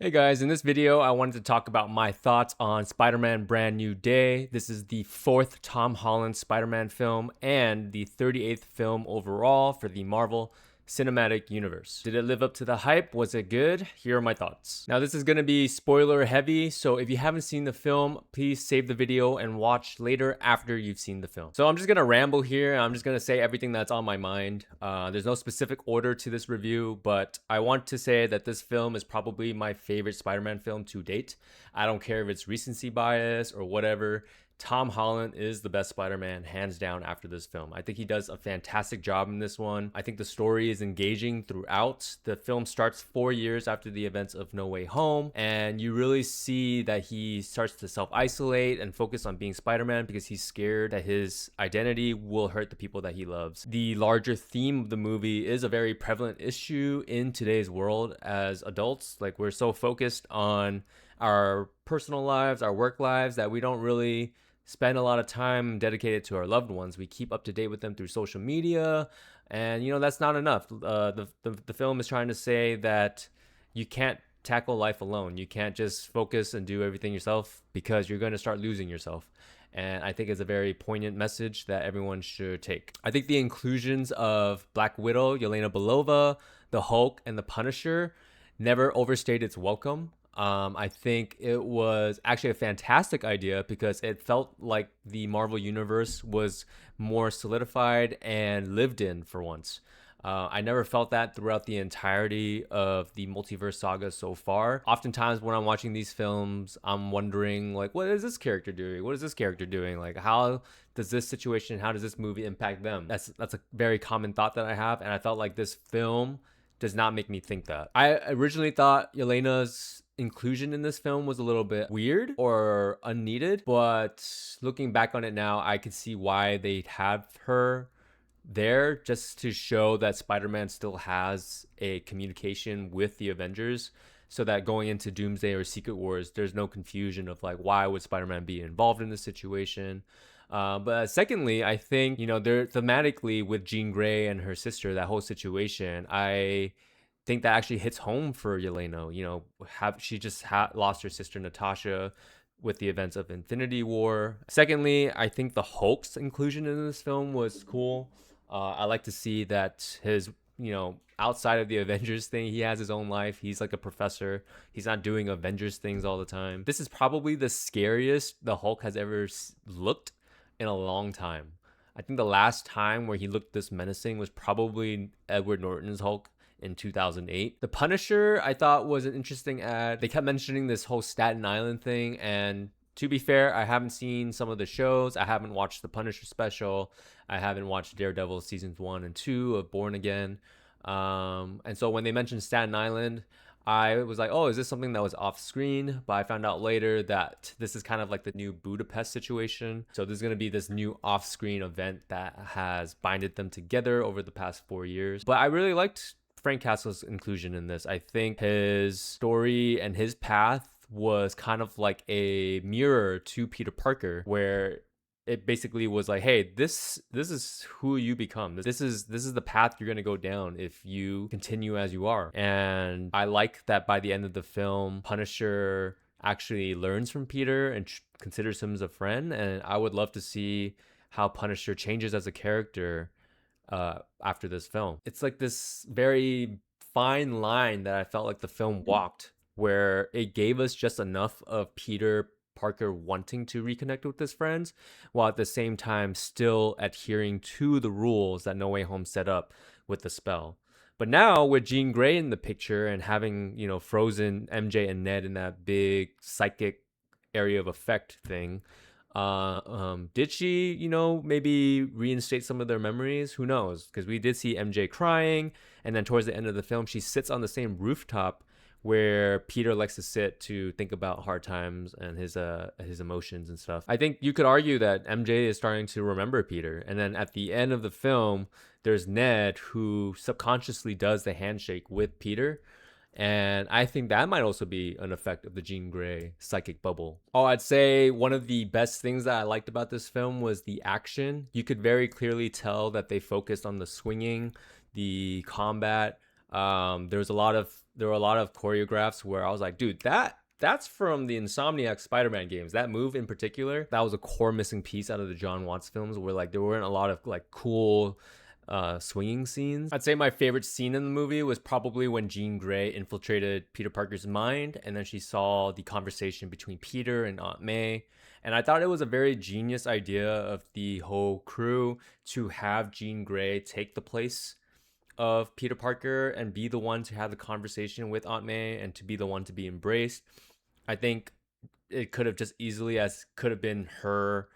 Hey guys, in this video, I wanted to talk about my thoughts on Spider-Man Brand New Day. This is the fourth Tom Holland Spider-Man film and the 38th film overall for the Marvel Cinematic Universe. Did it live up to the hype? Was it good? Here are my thoughts. Now, this is going to be spoiler heavy, so if you haven't seen the film, please save the video and watch later after you've seen the film. So I'm just going to ramble here. I'm just going to say everything that's on my mind. There's no specific order to this review, but I want to say that this film is probably my favorite Spider-Man film to date. I don't care if it's recency bias or whatever. Tom Holland is the best Spider-Man, hands down, after this film. I think he does a fantastic job in this one. I think the story is engaging throughout. The film starts 4 years after the events of No Way Home, and you really see that he starts to self-isolate and focus on being Spider-Man because he's scared that his identity will hurt the people that he loves. The larger theme of the movie is a very prevalent issue in today's world as adults. Like, we're so focused on our personal lives, our work lives, that we don't really spend a lot of time dedicated to our loved ones. We keep up to date with them through social media, and that's not enough. The film is trying to say that you can't tackle life alone. You can't just focus and do everything yourself because you're going to start losing yourself. And I think it's a very poignant message that everyone should take. I think the inclusions of Black Widow, Yelena Belova, the Hulk, and the Punisher never overstayed its welcome. I think it was actually a fantastic idea because it felt like the Marvel Universe was more solidified and lived in for once. I never felt that throughout the entirety of the multiverse saga so far. Oftentimes when I'm watching these films, I'm wondering, like, what is this character doing? What is this character doing? Like, how does this movie impact them? That's a very common thought that I have, and I felt like this film does not make me think that. I originally thought Yelena's inclusion in this film was a little bit weird or unneeded, but looking back on it now, I can see why they have her there, just to show that Spider-Man still has a communication with the Avengers, so that going into Doomsday or Secret Wars, there's no confusion of like, why would Spider-Man be involved in this situation. But secondly, I think, they're thematically with Jean Grey and her sister, that whole situation, I think that actually hits home for Yelena. She just lost her sister Natasha with the events of Infinity War. Secondly, I think the Hulk's inclusion in this film was cool. I like to see that his, outside of the Avengers thing, he has his own life. He's like a professor. He's not doing Avengers things all the time. This is probably the scariest the Hulk has ever looked in a long time. I think the last time where he looked this menacing was probably Edward Norton's Hulk in 2008. The Punisher, I thought, was an interesting ad. They kept mentioning this whole Staten Island thing, and to be fair, I haven't seen some of the shows. I haven't watched the Punisher special. I haven't watched Daredevil seasons 1 and 2 of Born Again. And so when they mentioned Staten Island, I was like, oh, is this something that was off screen? But I found out later that this is kind of like the new Budapest situation. So there's going to be this new off screen event that has binded them together over the past 4 years. But I really liked Frank Castle's inclusion in this. I think his story and his path was kind of like a mirror to Peter Parker, where it basically was like, hey, this is who you become. This is the path you're gonna go down if you continue as you are. And I like that by the end of the film, Punisher actually learns from Peter and considers him as a friend. And I would love to see how Punisher changes as a character after this film. It's like this very fine line that I felt like the film walked, where it gave us just enough of Peter Parker wanting to reconnect with his friends, while at the same time still adhering to the rules that No Way Home set up with the spell. But now with Jean Grey in the picture and having, frozen MJ and Ned in that big psychic area of effect thing, did she, maybe reinstate some of their memories? Who knows? Because we did see MJ crying, and then towards the end of the film, she sits on the same rooftop where Peter likes to sit to think about hard times and his emotions and stuff. I think you could argue that MJ is starting to remember Peter, and then at the end of the film, there's Ned who subconsciously does the handshake with Peter. And I think that might also be an effect of the Jean Grey psychic bubble. Oh, I'd say one of the best things that I liked about this film was the action. You could very clearly tell that they focused on the swinging, the combat. There were a lot of choreographs where I was like, dude, that's from the Insomniac Spider-Man games. That move in particular, that was a core missing piece out of the John Watts films, where like there weren't a lot of like cool swinging scenes. I'd say my favorite scene in the movie was probably when Jean Grey infiltrated Peter Parker's mind, and then she saw the conversation between Peter and Aunt May. And I thought it was a very genius idea of the whole crew to have Jean Grey take the place of Peter Parker and be the one to have the conversation with Aunt May and to be the one to be embraced. I think it could have just easily as could have been her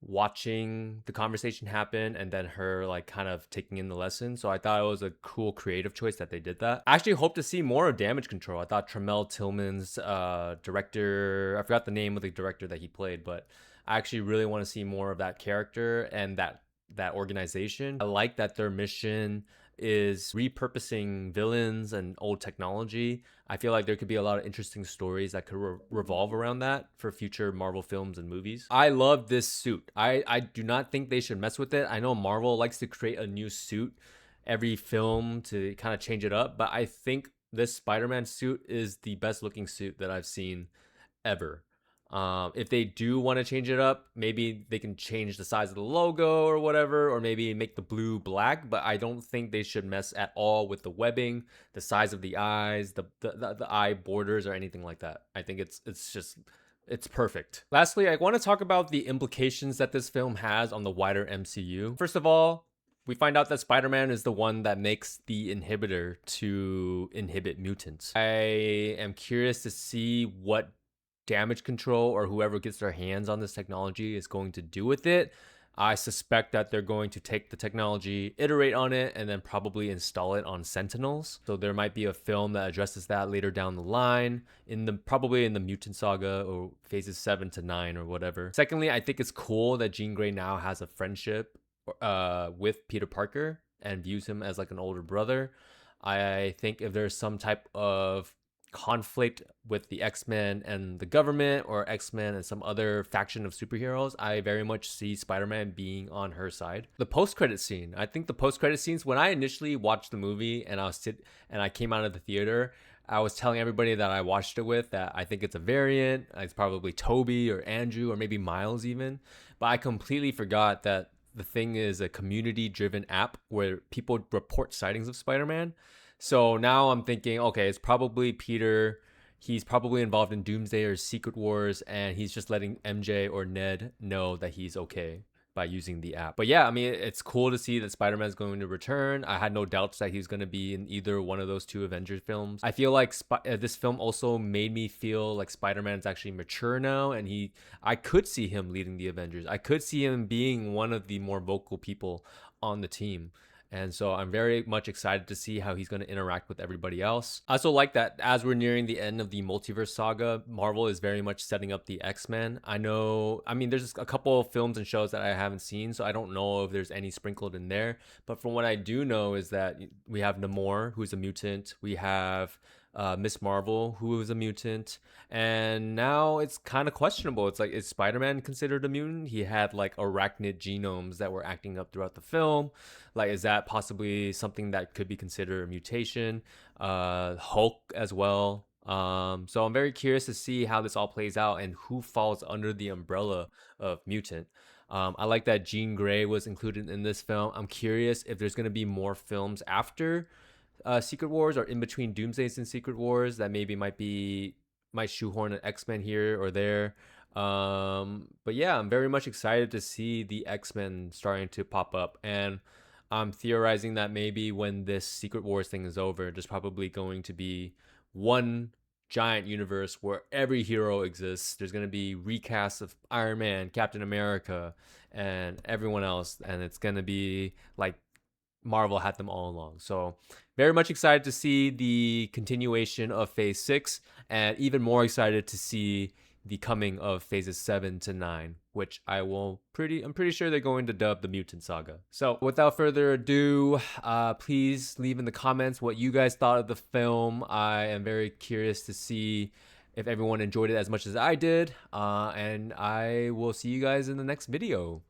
watching the conversation happen and then her like kind of taking in the lesson. So I thought it was a cool creative choice that they did that. I actually hope to see more of Damage Control. I thought Tremel Tillman's director, I forgot the name of the director that he played, but I actually really want to see more of that character and that organization. I like that their mission is repurposing villains and old technology. I feel like there could be a lot of interesting stories that could revolve around that for future Marvel films and movies. I love this suit. I do not think they should mess with it. I know Marvel likes to create a new suit every film to kind of change it up, but I think this Spider-Man suit is the best looking suit that I've seen ever. If they do want to change it up, maybe they can change the size of the logo or whatever, or maybe make the blue black, but I don't think they should mess at all with the webbing, the size of the eyes, the eye borders or anything like that. I think it's perfect. Lastly, I want to talk about the implications that this film has on the wider MCU. First of all, we find out that Spider-Man is the one that makes the inhibitor to inhibit mutants. I am curious to see what Damage Control or whoever gets their hands on this technology is going to do with it. I suspect that they're going to take the technology, iterate on it, and then probably install it on Sentinels. So there might be a film that addresses that later down the line, probably in the Mutant Saga or phases 7 to 9 or whatever. Secondly, I think it's cool that Jean Grey now has a friendship with Peter Parker and views him as like an older brother. I think if there's some type of conflict with the X-Men and the government, or X-Men and some other faction of superheroes, I very much see Spider-Man being on her side. The post-credit scene, I think the post-credit scenes, when I initially watched the movie and I came out of the theater, I was telling everybody that I watched it with that I think it's a variant. It's probably Toby or Andrew or maybe Miles even, but I completely forgot that the thing is a community-driven app where people report sightings of Spider-Man. So now I'm thinking, okay, it's probably Peter. He's probably involved in Doomsday or Secret Wars, and he's just letting MJ or Ned know that he's okay by using the app. But yeah, I mean, it's cool to see that Spider-Man's going to return. I had no doubts that he's going to be in either one of those two Avengers films. I feel like this film also made me feel like Spider-Man's actually mature now, and I could see him leading the Avengers. I could see him being one of the more vocal people on the team. And so I'm very much excited to see how he's going to interact with everybody else. I also like that as we're nearing the end of the multiverse saga, Marvel is very much setting up the X-Men. I mean, there's a couple of films and shows that I haven't seen, so I don't know if there's any sprinkled in there. But from what I do know is that we have Namor, who's a mutant. We have Miss Marvel, who is a mutant, and now it's kind of questionable. It's like, is Spider-Man considered a mutant? He had like arachnid genomes that were acting up throughout the film. Like, is that possibly something that could be considered a mutation? Hulk as well. So I'm very curious to see how this all plays out and who falls under the umbrella of mutant. I like that Jean Grey was included in this film. I'm curious if there's going to be more films after Secret Wars or in between Doomsdays and Secret Wars that maybe might shoehorn an X-Men here or there. But yeah, I'm very much excited to see the X-Men starting to pop up, and I'm theorizing that maybe when this Secret Wars thing is over, there's probably going to be one giant universe where every hero exists. There's going to be recasts of Iron Man, Captain America, and everyone else, and it's going to be like Marvel had them all along. So very much excited to see the continuation of phase 6, and even more excited to see the coming of phases 7 to 9, which I'm pretty sure they're going to dub the Mutant Saga. So without further ado, please leave in the comments what you guys thought of the film. I am very curious to see if everyone enjoyed it as much as I did, and I will see you guys in the next video.